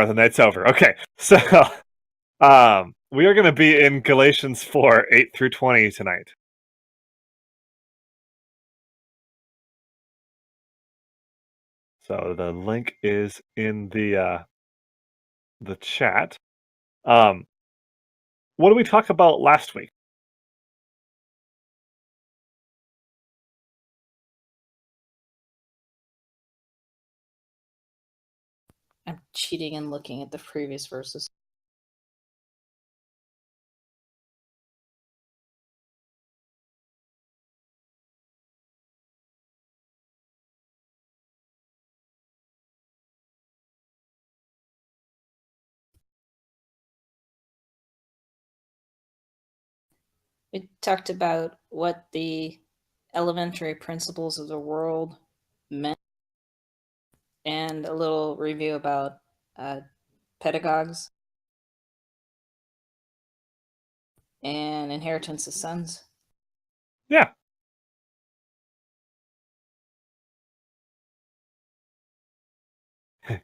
far the night's over. Okay, so we are going to be in Galatians 4, 8 through 20 tonight. So the link is in the chat. What did we talk about last week? I'm cheating and looking at the previous verses. We talked about what the elementary principles of the world meant, and a little review about pedagogues and inheritance of sons. Yeah.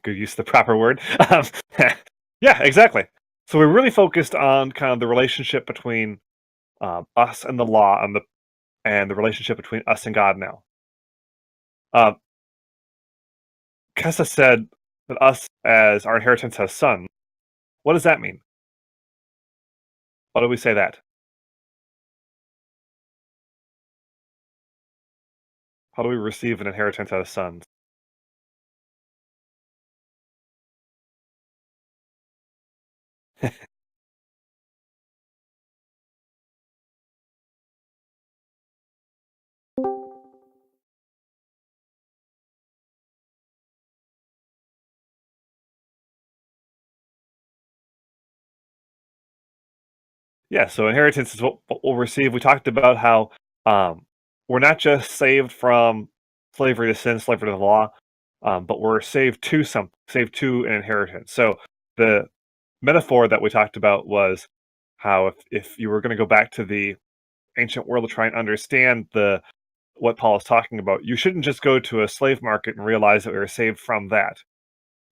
Good use of the proper word. Yeah, exactly. So we're really focused on kind of the relationship between us and the law, and the relationship between us and God now. Kessa said that us as our inheritance as sons. What does that mean? Why do we say that? How do we receive an inheritance as sons? Yeah, so inheritance is what we'll receive. We talked about how we're not just saved from slavery to sin, slavery to the law, but we're saved to an inheritance. So the metaphor that we talked about was how if you were going to go back to the ancient world to try and understand what Paul is talking about, you shouldn't just go to a slave market and realize that we were saved from that,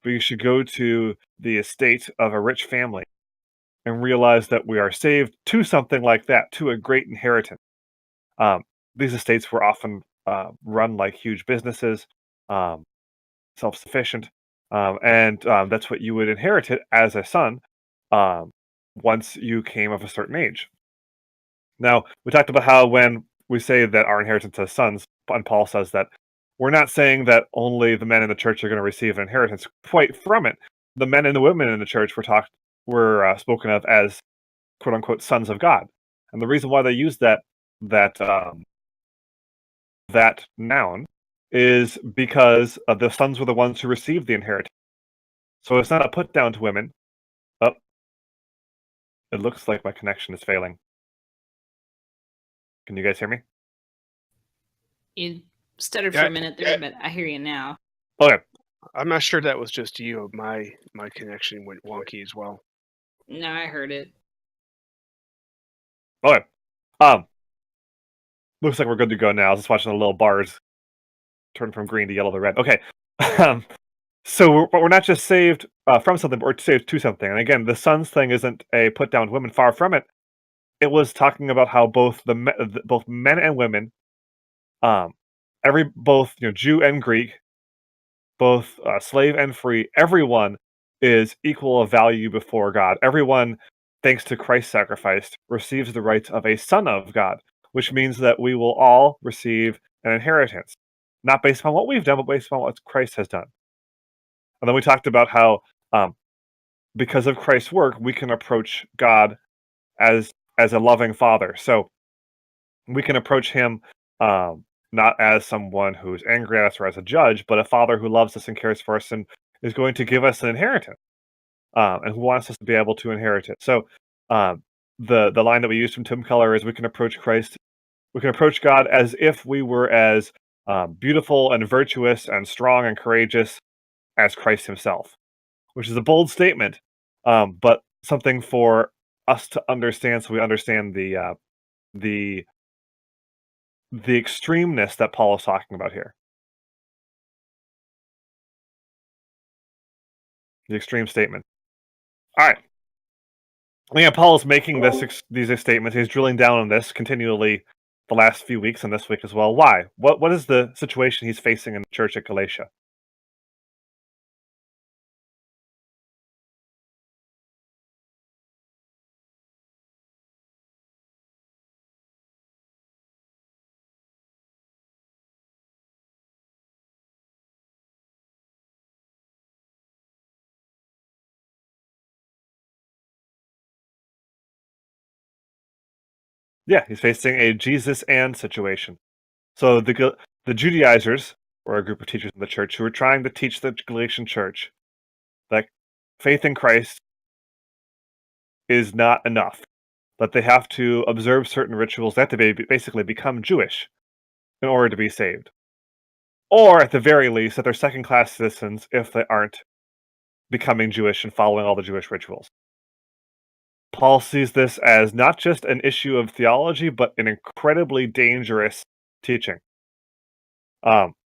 but you should go to the estate of a rich family and realize that we are saved to something like that, to a great inheritance. Um, these estates were often run like huge businesses, um, self-sufficient, and that's what you would inherit it as a son um, once you came of a certain age. Now, we talked about how when we say that our inheritance as sons, and Paul says that we're not saying that only the men in the church are going to receive an inheritance. Quite from it, the men and the women in the church were spoken of as quote unquote sons of God, and the reason why they use that that noun is because the sons were the ones who received the inheritance. So it's not a put down to women. Oh, it looks like my connection is failing. Can you guys hear me? You stuttered for a minute there, but I hear you now. Okay. I'm not sure that was just you. My connection went wonky as well. No, I heard it. Okay. Looks like we're good to go now. I was just watching the little bars turn from green to yellow to red. Okay. So we're not just saved from something, but we're saved to something. And again, the sons thing isn't a put down to women. Far from it. It was talking about how both both men and women, both Jew and Greek, both slave and free, everyone is equal of value before God. Everyone, thanks to Christ's sacrifice, receives the rights of a son of God, which means that we will all receive an inheritance, not based on what we've done, but based on what Christ has done. And then we talked about how, because of Christ's work, we can approach God as a loving Father. So we can approach Him not as someone who's angry at us or as a judge, but a Father who loves us and cares for us and is going to give us an inheritance, and who wants us to be able to inherit it. So the line that we used from Tim Keller is we can approach God as if we were as beautiful and virtuous and strong and courageous as Christ Himself, which is a bold statement, but something for us to understand, so we understand the extremeness that Paul is talking about here. The extreme statement. All right. Again, Paul is making these statements. He's drilling down on this continually the last few weeks and this week as well. Why? What is the situation he's facing in the church at Galatia? Yeah, he's facing a Jesus and situation. So the Judaizers were a group of teachers in the church who were trying to teach the Galatian church that faith in Christ is not enough, that they have to observe certain rituals, they have to basically become Jewish in order to be saved. Or at the very least, that they're second-class citizens if they aren't becoming Jewish and following all the Jewish rituals. Paul sees this as not just an issue of theology, but an incredibly dangerous teaching.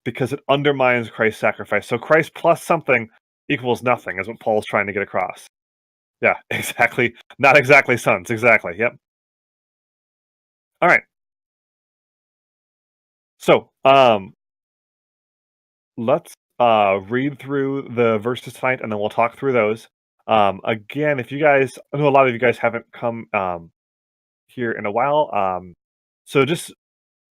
Because it undermines Christ's sacrifice. So Christ plus something equals nothing, is what Paul's trying to get across. Yeah, exactly. Not exactly sons. Exactly. Yep. All right. So, let's read through the verses tonight, and then we'll talk through those. Again, if you guys, I know a lot of you guys haven't come here in a while. So just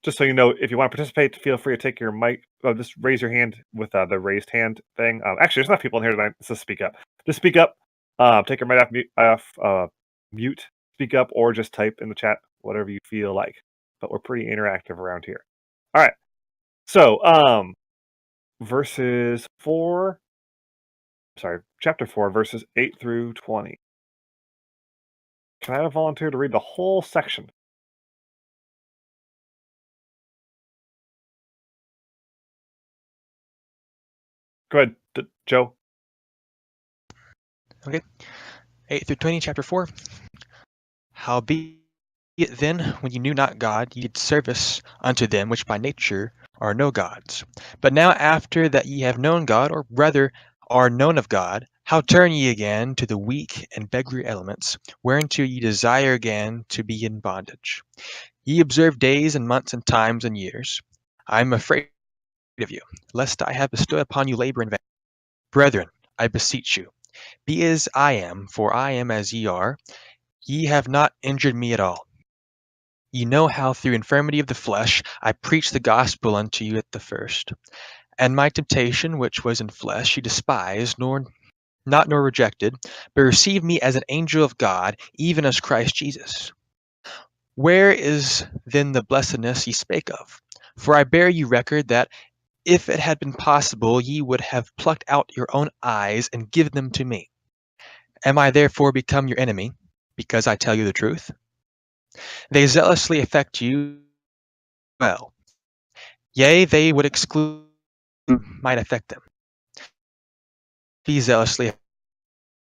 so you know, if you want to participate, feel free to take your mic. Just raise your hand with the raised hand thing. Actually, there's not people in here tonight. So speak up. Just speak up. Take your mic off mute. Speak up, or just type in the chat, whatever you feel like. But we're pretty interactive around here. All right. So, chapter 4, verses 8 through 20. Can I have a volunteer to read the whole section? Go ahead, Joe. Okay. 8 through 20, chapter 4. Howbeit then, when you knew not God, ye did service unto them which by nature are no gods. But now after that ye have known God, or rather are known of God, how turn ye again to the weak and beggarly elements, whereunto ye desire again to be in bondage? Ye observe days and months and times and years. I am afraid of you, lest I have bestowed upon you labor in vain. Brethren, I beseech you, be as I am, for I am as ye are. Ye have not injured me at all. Ye know how through infirmity of the flesh I preached the gospel unto you at the first. And my temptation, which was in flesh, ye despised, nor rejected, but received me as an angel of God, even as Christ Jesus. Where is then the blessedness ye spake of? For I bear you record that if it had been possible, ye would have plucked out your own eyes and given them to me. Am I therefore become your enemy, because I tell you the truth? They zealously affect you well. Yea, they would exclude might affect them. Be zealously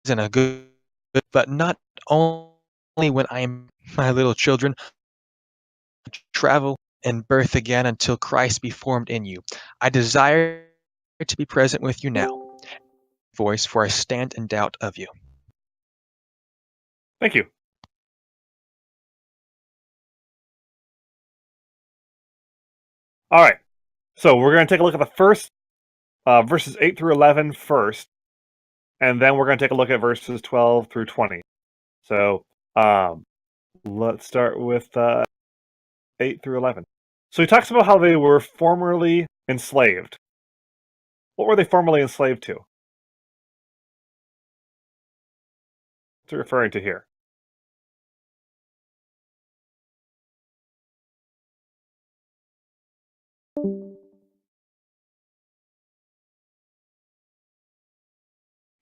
in a good, but not only when I am my little children, travel and birth again until Christ be formed in you. I desire to be present with you now, voice, for I stand in doubt of you. Thank you. All right. So we're going to take a look at the first verses 8 through 11 first, and then we're going to take a look at verses 12 through 20. So let's start with 8 through 11. So he talks about how they were formerly enslaved. What were they formerly enslaved to? What's he referring to here?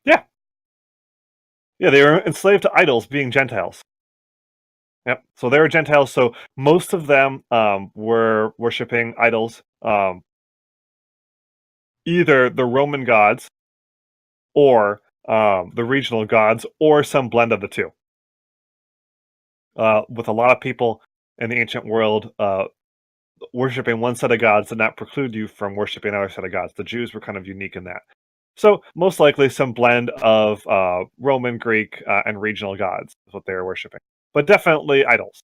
Yeah. Yeah, they were enslaved to idols, being Gentiles. Yep. So they were Gentiles. So most of them were worshiping idols, either the Roman gods or the regional gods, or some blend of the two. With a lot of people in the ancient world, worshiping one set of gods did not preclude you from worshiping another set of gods. The Jews were kind of unique in that. So most likely some blend of Roman, Greek, and regional gods is what they were worshiping, but definitely idols.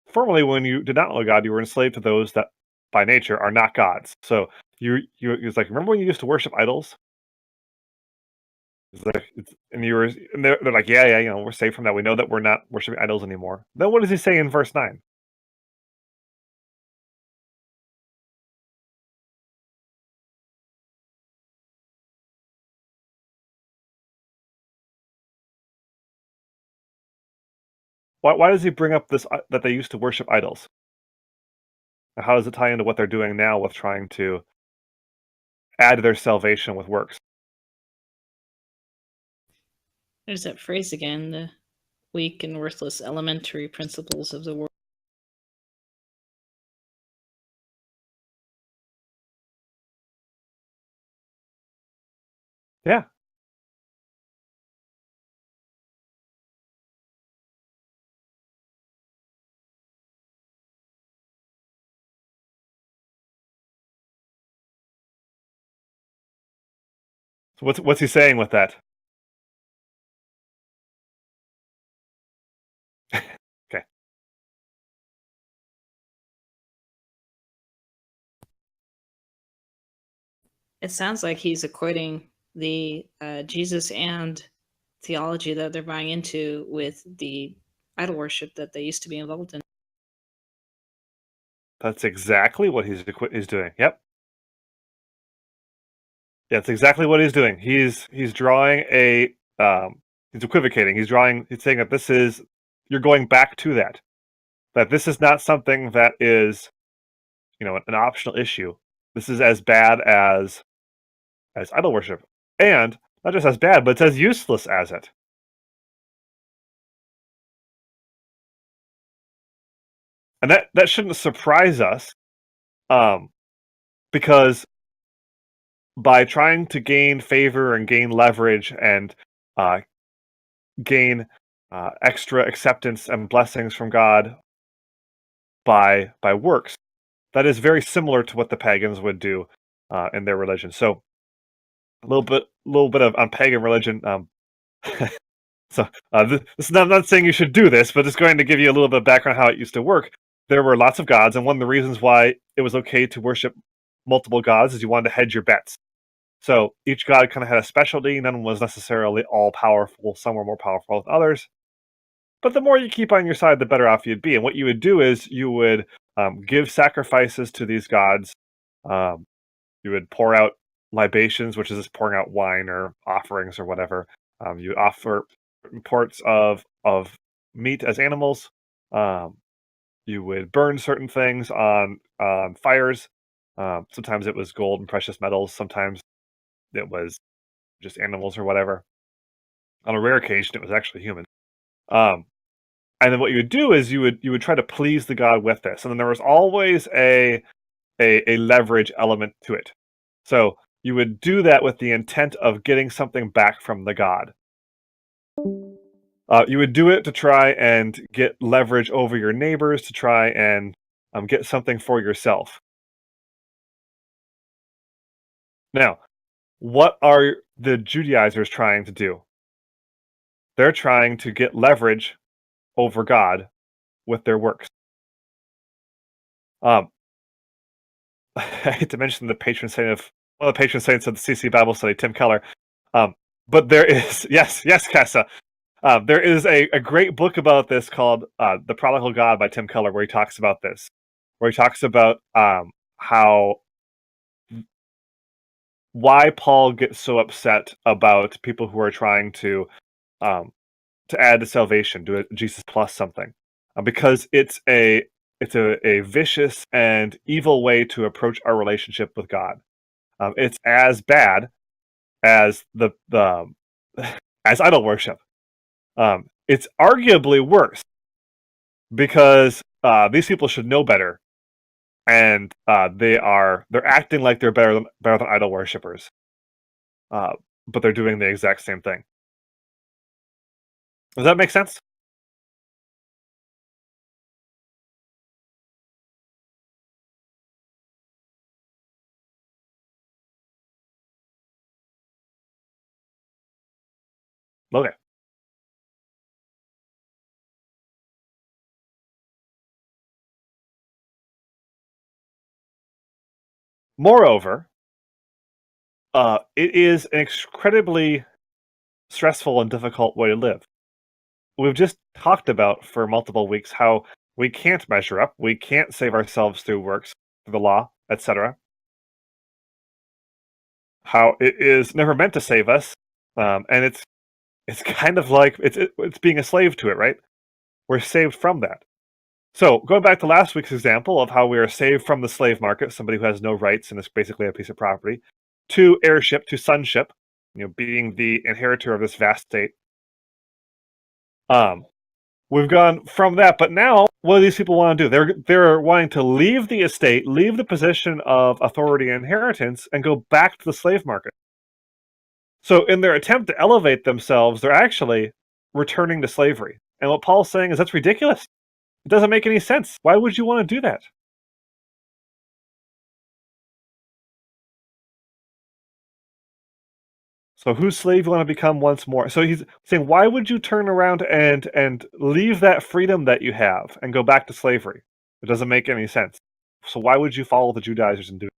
Formerly, when you did not know God, you were enslaved to those that, by nature, are not gods. So it's like, remember when you used to worship idols? It's like, and they're like, yeah, we're safe from that. We know that we're not worshiping idols anymore. Then what does he say in verse 9? Why does he bring up this that they used to worship idols? And how does it tie into what they're doing now with trying to add to their salvation with works? There's that phrase again, the weak and worthless elementary principles of the world. Yeah. So what's he saying with that? Okay. It sounds like he's equating the Jesus and theology that they're buying into with the idol worship that they used to be involved in. That's exactly what he's doing. Yep. Yeah, that's exactly what he's doing. He's drawing a he's equivocating. He's saying that you're going back to that. That this is not something that is, an optional issue. This is as bad as idol worship. And not just as bad, but it's as useless as it. And that shouldn't surprise us, because by trying to gain favor and gain leverage and gain extra acceptance and blessings from God by works, that is very similar to what the pagans would do in their religion. So a little bit of on pagan religion. So this is not, I'm not saying you should do this, but it's going to give you a little bit of background how it used to work. There were lots of gods, and one of the reasons why it was okay to worship multiple gods is you wanted to hedge your bets. So each god kind of had a specialty. None was necessarily all powerful. Some were more powerful than others. But the more you keep on your side, the better off you'd be. And what you would do is you would give sacrifices to these gods. Um, you would pour out libations, which is just pouring out wine or offerings or whatever. You offer parts of meat as animals. You would burn certain things on fires. Sometimes it was gold and precious metals. Sometimes it was just animals or whatever. On a rare occasion, it was actually humans. Um, and then what you would do is you would try to please the god with this, and then there was always a leverage element to it. So you would do that with the intent of getting something back from the god. You would do it to try and get leverage over your neighbors, to try and get something for yourself. Now, what are the Judaizers trying to do? They're trying to get leverage over God with their works. I hate to mention the patron saint of one of the patron saints of the CC Bible Study, Tim Keller. But there is yes, Kessa. There is a great book about this called "The Prodigal God" by Tim Keller, where he talks about this, where he talks about why Paul gets so upset about people who are trying to add to salvation, do a Jesus plus something, because it's a vicious and evil way to approach our relationship with God. It's as bad as the as idol worship. It's arguably worse because these people should know better, and they're acting like they're better than idol worshippers, but they're doing the exact same thing. Does that make sense? Okay. Moreover, it is an incredibly stressful and difficult way to live. We've just talked about for multiple weeks how we can't measure up, we can't save ourselves through works, through the law, etc. How it is never meant to save us, and it's kind of like it's being a slave to it, right? We're saved from that. So going back to last week's example of how we are saved from the slave market, somebody who has no rights and is basically a piece of property, to heirship, to sonship, being the inheritor of this vast state. We've gone from that, but now what do these people want to do? They're wanting to leave the estate, leave the position of authority and inheritance, and go back to the slave market. So in their attempt to elevate themselves, they're actually returning to slavery. And what Paul's saying is that's ridiculous. It doesn't make any sense. Why would you want to do that? So whose slave you want to become once more? So he's saying, why would you turn around and leave that freedom that you have and go back to slavery? It doesn't make any sense. So why would you follow the Judaizers and do it?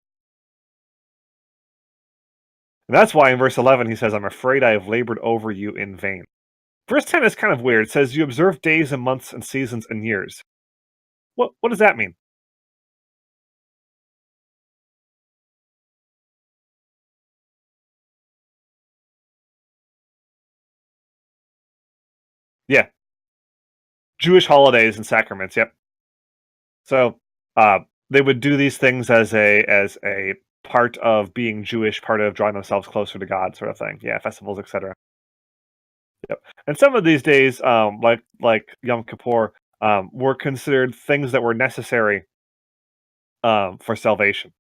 And that's why in verse 11 he says, I'm afraid I have labored over you in vain. Verse 10 is kind of weird. It says, you observe days and months and seasons and years. What does that mean? Yeah. Jewish holidays and sacraments, yep. So they would do these things as a part of being Jewish, part of drawing themselves closer to God, sort of thing. Yeah, festivals, etc. Yep. And some of these days, like Yom Kippur, were considered things that were necessary for salvation.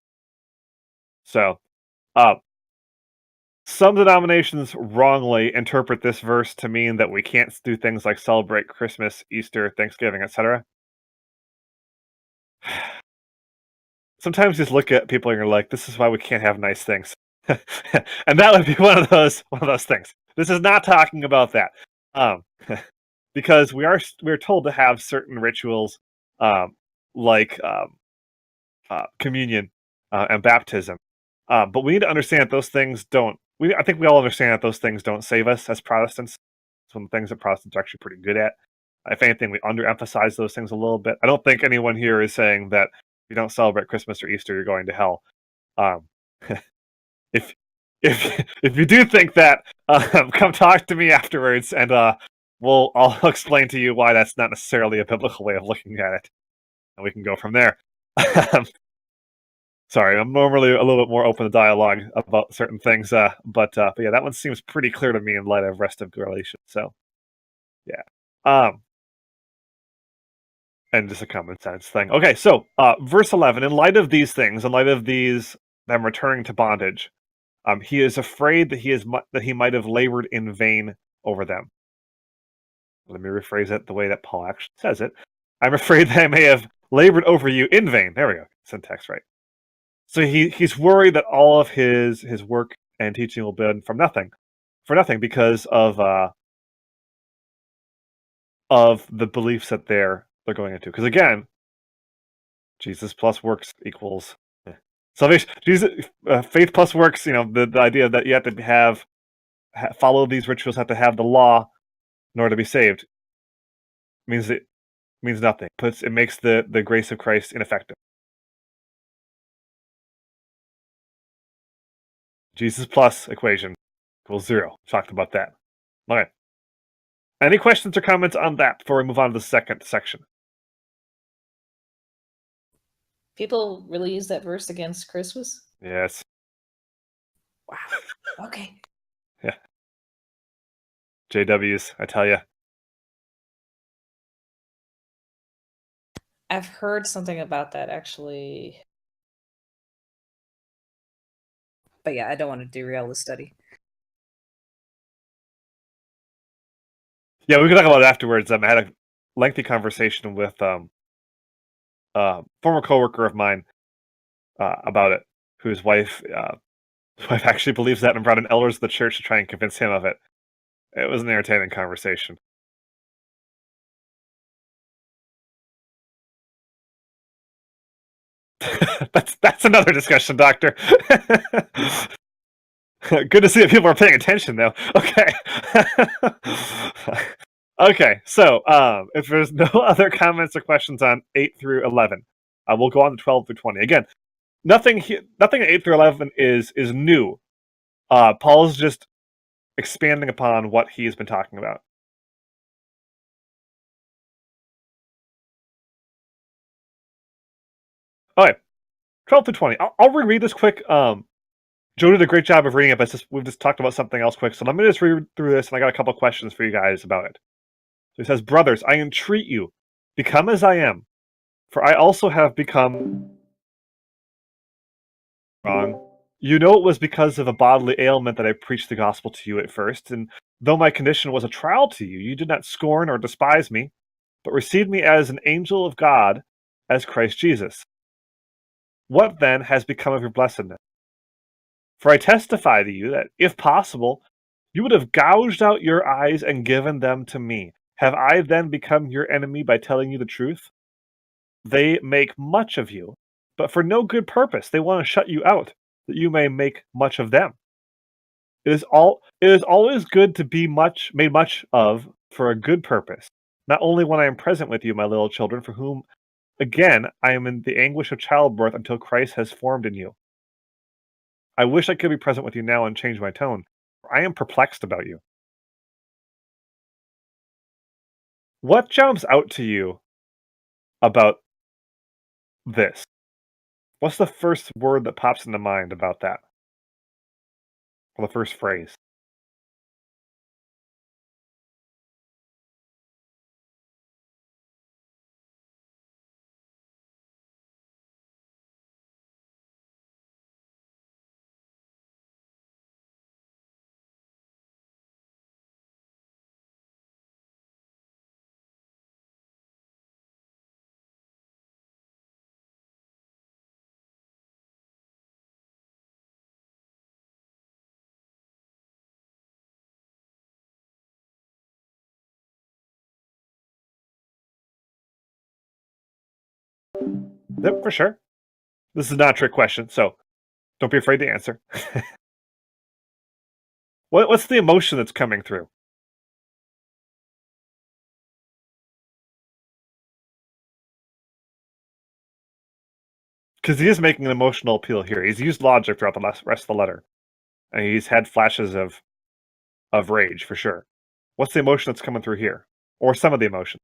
So, some denominations wrongly interpret this verse to mean that we can't do things like celebrate Christmas, Easter, Thanksgiving, etc. Sometimes you just look at people and you're like, this is why we can't have nice things. And that would be one of those things. This is not talking about that. Because we're told to have certain rituals like communion and baptism. But we need to understand that those things don't I think we all understand that those things don't save us as Protestants. It's one of the things that Protestants are actually pretty good at. If anything, we underemphasize those things a little bit. I don't think anyone here is saying that if you don't celebrate Christmas or Easter, you're going to hell. If if you do think that, come talk to me afterwards, and I'll explain to you why that's not necessarily a biblical way of looking at it, and we can go from there. Sorry, I'm normally a little bit more open to dialogue about certain things, but yeah, that one seems pretty clear to me in light of rest of Galatians. So, yeah, and just a common sense thing. Okay, so verse 11. In light of these things, in light of them returning to bondage, he is afraid that he might have labored in vain over them. Let me rephrase it the way that Paul actually says it. I'm afraid that I may have labored over you in vain. There we go. Syntax right. So he's worried that all of his work and teaching will be for nothing because of the beliefs that they're going into. Because again, Jesus plus works equals salvation. Jesus, faith plus works. The idea that you have to follow these rituals, have to have the law in order to be saved, means nothing. It makes the grace of Christ ineffective. Jesus plus equation equals 0. Talked about that. Okay. Any questions or comments on that before we move on to the second section? People really use that verse against Christmas? Yes. Wow. Okay. Yeah. JWs, I tell you. I've heard something about that, actually. But yeah, I don't want to derail the study. Yeah, we can talk about it afterwards. I had a lengthy conversation with former coworker of mine about it, whose wife actually believes that and brought in elders of the church to try and convince him of it. It was an entertaining conversation. That's another discussion, Doctor. Good to see that people are paying attention, though. Okay. Okay, so if there's no other comments or questions on 8 through 11, we'll go on to 12 through 20. Again, nothing in 8 through 11 is new. Paul's just expanding upon what he's been talking about. Okay, 12 through 20. I'll reread this quick. Joe did a great job of reading it, but we've just talked about something else quick. So let me just read through this, and I got a couple questions for you guys about it. So he says, "Brothers, I entreat you, become as I am, for I also have become wrong. You know it was because of a bodily ailment that I preached the gospel to you at first, and though my condition was a trial to you, you did not scorn or despise me, but received me as an angel of God, as Christ Jesus. What then has become of your blessedness? For I testify to you that, if possible, you would have gouged out your eyes and given them to me. Have I then become your enemy by telling you the truth? They make much of you, but for no good purpose. They want to shut you out, that you may make much of them. It is always good to be made much of for a good purpose, not only when I am present with you, my little children, for whom, again, I am in the anguish of childbirth until Christ has formed in you. I wish I could be present with you now and change my tone, for I am perplexed about you." What jumps out to you about this? What's the first word that pops into mind about that? Or the first phrase? Yep, for sure. This is not a trick question, so don't be afraid to answer. What's the emotion that's coming through? Because he is making an emotional appeal here. He's used logic throughout the rest of the letter, and he's had flashes of rage for sure. What's the emotion that's coming through here, or some of the emotion?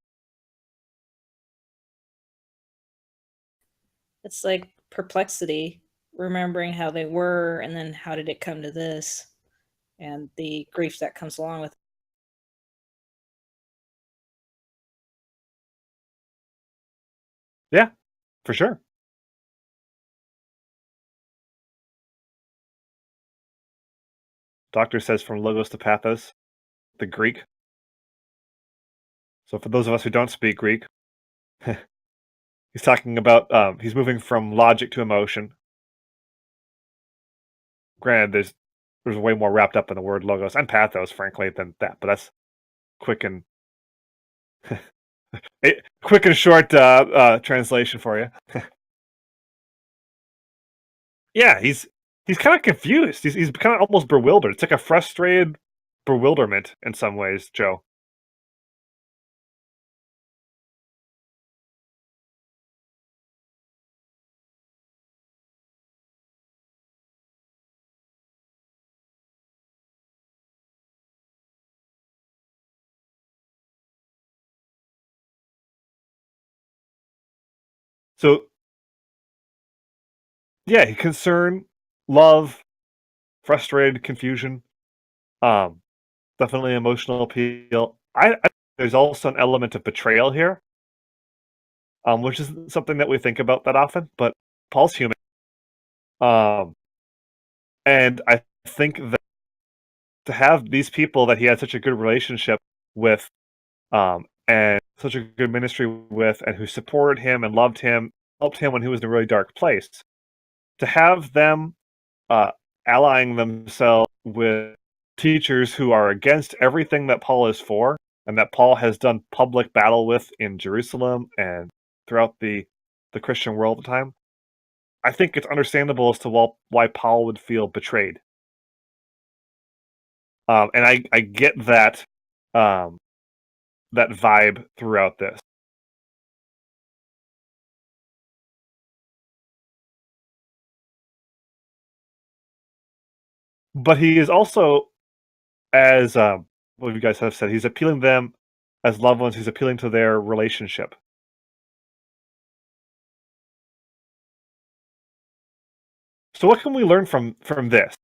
It's like perplexity, remembering how they were, and then how did it come to this, and the grief that comes along with it. Yeah, for sure. Doctor says from logos to pathos, the Greek. So for those of us who don't speak Greek, he's talking about he's moving from logic to emotion. Granted, there's way more wrapped up in the word logos and pathos, frankly, than that. But that's quick and quick and short translation for you. Yeah, he's kind of confused. He's kind of almost bewildered. It's like a frustrated bewilderment in some ways, Joe. So yeah, concern, love, frustrated, confusion, definitely emotional appeal. I there's also an element of betrayal here, which isn't something that we think about that often. But Paul's human, um, and I think that to have these people that he had such a good relationship with, and such a good ministry with, and who supported him and loved him, helped him when he was in a really dark place, to have them uh, allying themselves with teachers who are against everything that Paul is for and that Paul has done public battle with in Jerusalem and throughout the Christian world at the time, I think it's understandable as to why Paul would feel betrayed. And I get that that vibe throughout this. But he is also, as what you guys have said, he's appealing to them as loved ones. He's appealing to their relationship. So what can we learn from this?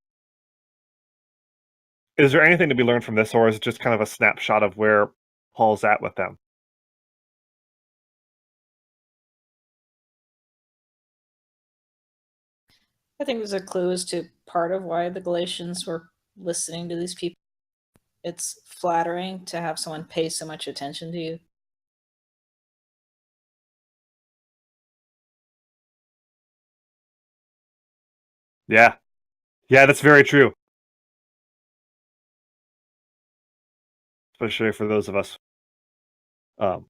Is there anything to be learned from this, or is it just kind of a snapshot of where Paul's at with them? I think there's a clue as to part of why the Galatians were listening to these people. It's flattering to have someone pay so much attention to you. Yeah. Yeah, that's very true. Especially for those of us with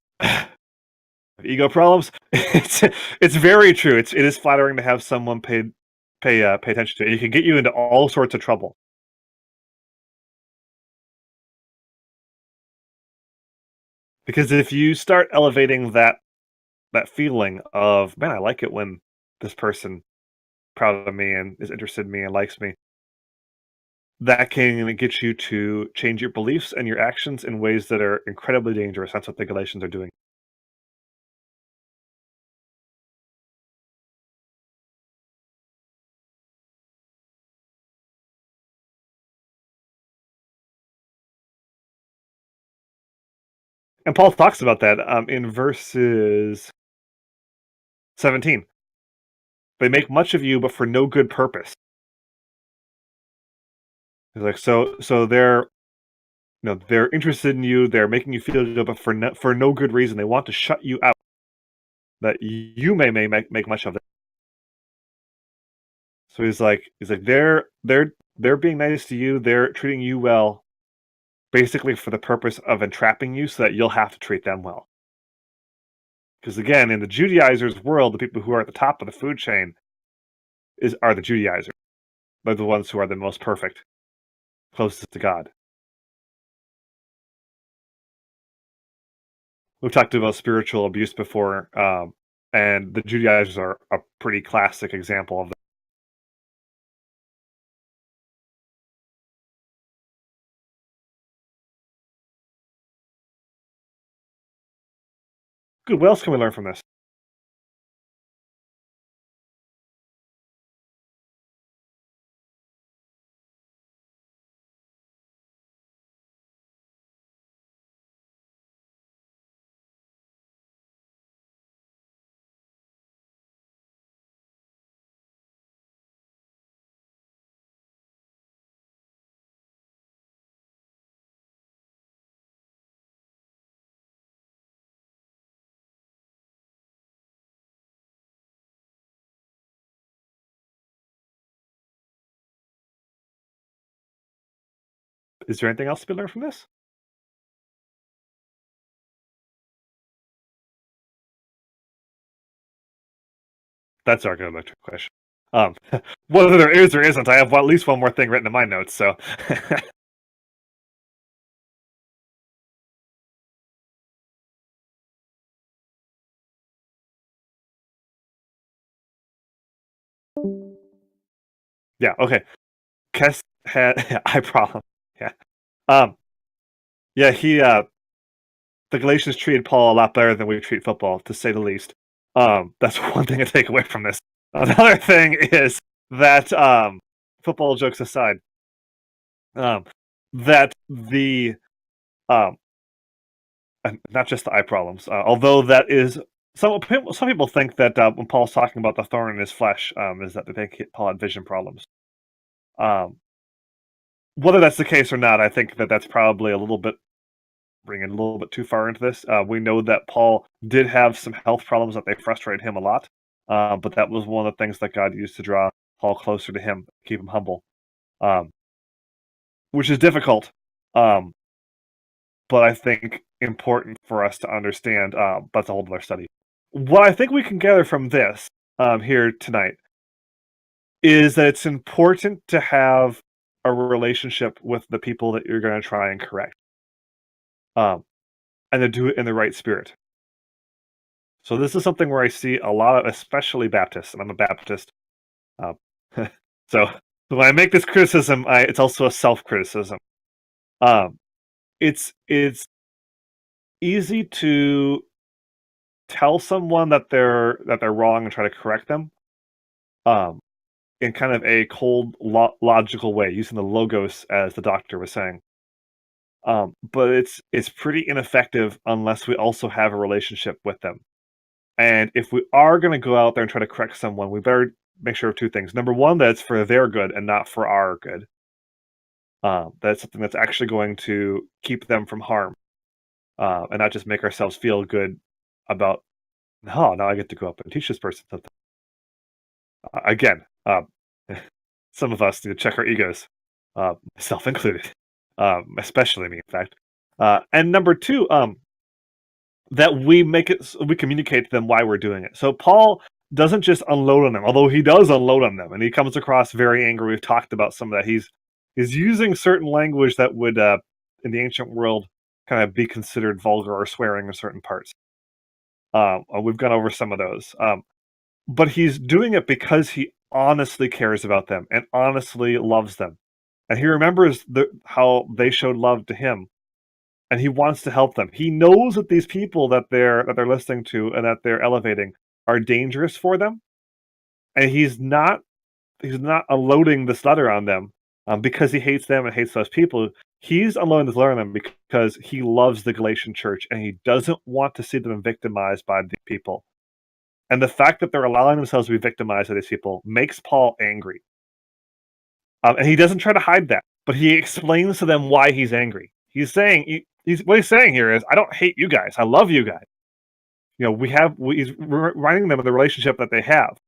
ego problems. It's very true. It is flattering to have someone pay attention to it. It can get you into all sorts of trouble. Because if you start elevating that feeling of, man, I like it when this person proud of me and is interested in me and likes me, that can get you to change your beliefs and your actions in ways that are incredibly dangerous. That's what the Galatians are doing. And Paul talks about that in verses 17. They make much of you, but for no good purpose. He's like, so they're they're interested in you. They're making you feel good, but for no good reason. They want to shut you out, that you may make much of it. So he's like they're being nice to you. They're treating you well, basically for the purpose of entrapping you, so that you'll have to treat them well. Because again, in the Judaizers' world, the people who are at the top of the food chain are the Judaizers. They're the ones who are the most perfect, closest to God. We've talked about spiritual abuse before, and the Judaizers are a pretty classic example of that. Good. What else can we learn from this? Is there anything else to be learned from this? That's our good electric question. Whether there is or isn't, I have at least one more thing written in my notes. So, yeah, okay. Kess had eye problem. Yeah, yeah. The Galatians treated Paul a lot better than we treat football, to say the least. That's one thing I take away from this. Another thing is that, football jokes aside, that the and not just the eye problems, although that is some people think that when Paul's talking about the thorn in his flesh, is that they think Paul had vision problems. Whether that's the case or not, I think that that's probably a little bit bringing a little bit too far into this. We know that Paul did have some health problems that they frustrated him a lot, but that was one of the things that God used to draw Paul closer to him, keep him humble. Um, which is difficult, but I think important for us to understand. But that's a whole other study. What I think we can gather from this here tonight is that it's important to have a relationship with the people that you're going to try and correct, and to do it in the right spirit. So this is something where I see a lot of, especially Baptists, and I'm a Baptist. Uh, so when I make this criticism, it's also a self-criticism. It's easy to tell someone that they're wrong and try to correct them, in kind of a cold, logical way, using the logos as the doctor was saying. But it's pretty ineffective unless we also have a relationship with them. And if we are going to go out there and try to correct someone, we better make sure of two things. Number one, that it's for their good and not for our good. That's something that's actually going to keep them from harm, and not just make ourselves feel good about, oh, now I get to go up and teach this person something. Again, some of us need to check our egos, myself included, especially me, in fact. And number two, that we communicate to them why we're doing it. So Paul doesn't just unload on them, although he does unload on them, and he comes across very angry. We've talked about some of that. He's using certain language that would, in the ancient world, kind of be considered vulgar or swearing in certain parts. We've gone over some of those. But he's doing it because he honestly cares about them and honestly loves them. And he remembers how they showed love to him, and he wants to help them. He knows that these people that they're listening to and that they're elevating are dangerous for them, and he's not unloading this letter on them because he hates them and hates those people. He's unloading this letter on them because he loves the Galatian church, and he doesn't want to see them victimized by the people. And the fact that they're allowing themselves to be victimized by these people makes Paul angry. And he doesn't try to hide that, but he explains to them why he's angry. He's saying, what he's saying here is, I don't hate you guys. I love you guys. He's reminding them of the relationship that they have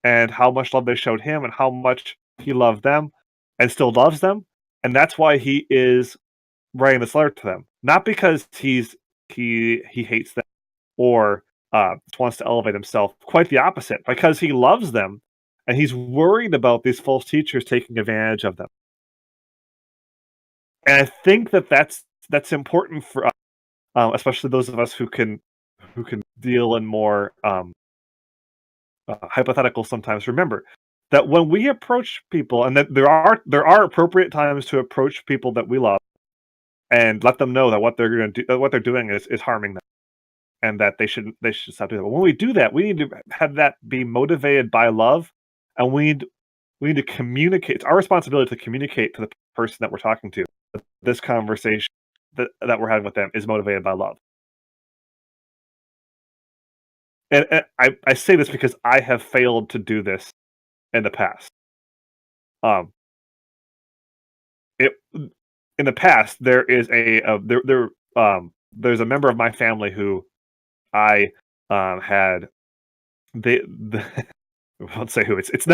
and how much love they showed him and how much he loved them and still loves them. And that's why he is writing this letter to them. Not because he hates them or wants to elevate himself. Quite the opposite, because he loves them and he's worried about these false teachers taking advantage of them. And I think that's important for us, especially those of us who can deal in more hypothetical sometimes. Remember that when we approach people, and that there are appropriate times to approach people that we love and let them know that what they're going to do, what they're doing is harming them, and that they should stop doing that. But when we do that, we need to have that be motivated by love, and we need to communicate. It's our responsibility to communicate to the person that we're talking to that this conversation that we're having with them is motivated by love. And I say this because I have failed to do this in the past. In the past, there is there's a member of my family who I had I won't say who it's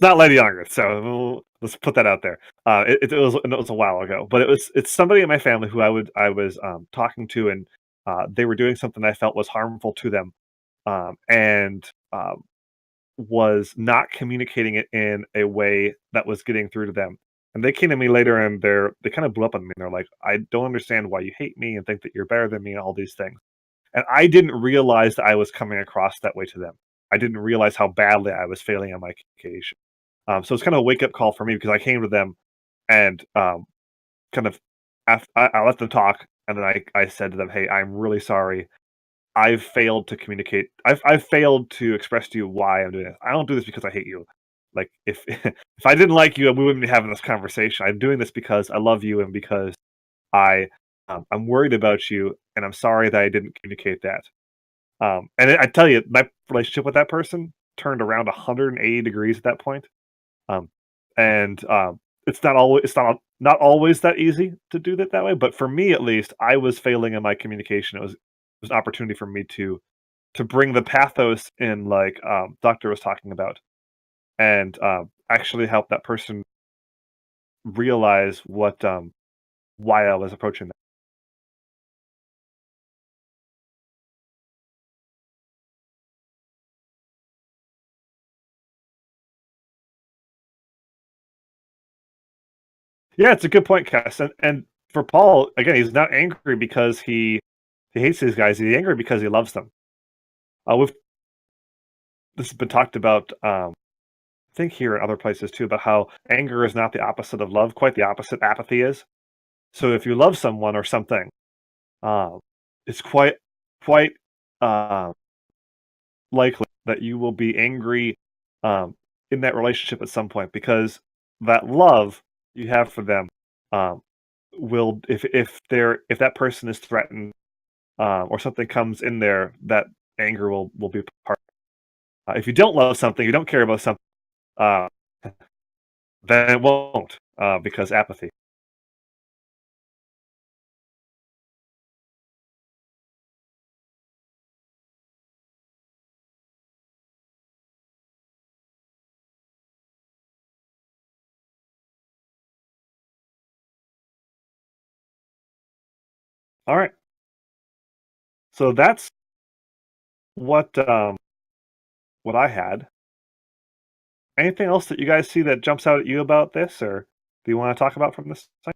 not Lady Younger, so let's put that out there. It was a while ago, but it's somebody in my family who I was talking to, and they were doing something I felt was harmful to them, and was not communicating it in a way that was getting through to them. And they came to me later, and they kind of blew up on me. And they're like, "I don't understand why you hate me and think that you're better than me and all these things." And I didn't realize that I was coming across that way to them. I didn't realize how badly I was failing on my communication. So it's kind of a wake up call for me, because I came to them and kind of I let them talk, and then I said to them, "Hey, I'm really sorry. I've failed to communicate. I've failed to express to you why I'm doing this. I don't do this because I hate you. Like, if if I didn't like you, we wouldn't be having this conversation. I'm doing this because I love you and because I'm worried about you, and I'm sorry that I didn't communicate that." And I tell you, my relationship with that person turned around 180 degrees at that point. Um, and it's not always that easy to do that way. But for me, at least, I was failing in my communication. It was an opportunity for me to bring the pathos in, like Doctor was talking about, and actually help that person realize what why I was approaching that. Yeah, it's a good point, Cass. And for Paul, again, he's not angry because he hates these guys. He's angry because he loves them. We've This has been talked about, I think here and other places too, about how anger is not the opposite of love. Quite the opposite, apathy is. So if you love someone or something, um, it's quite uh, likely that you will be angry um, in that relationship at some point because that love you have for them um, will, if that person is threatened or something comes in there, that anger will be part. If you don't love something, you don't care about something, uh, then it won't because apathy. All right. So that's what what I had. Anything else that you guys see that jumps out at you about this, or do you want to talk about from this side?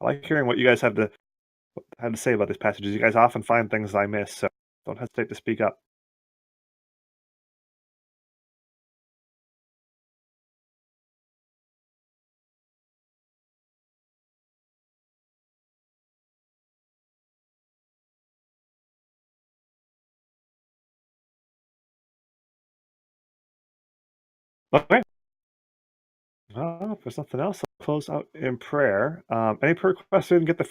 I like hearing what you guys have to say about these passages. You guys often find things I miss, so don't hesitate to speak up. Okay. Well, if there's nothing else, I'll close out in prayer. Any prayer requests we didn't get the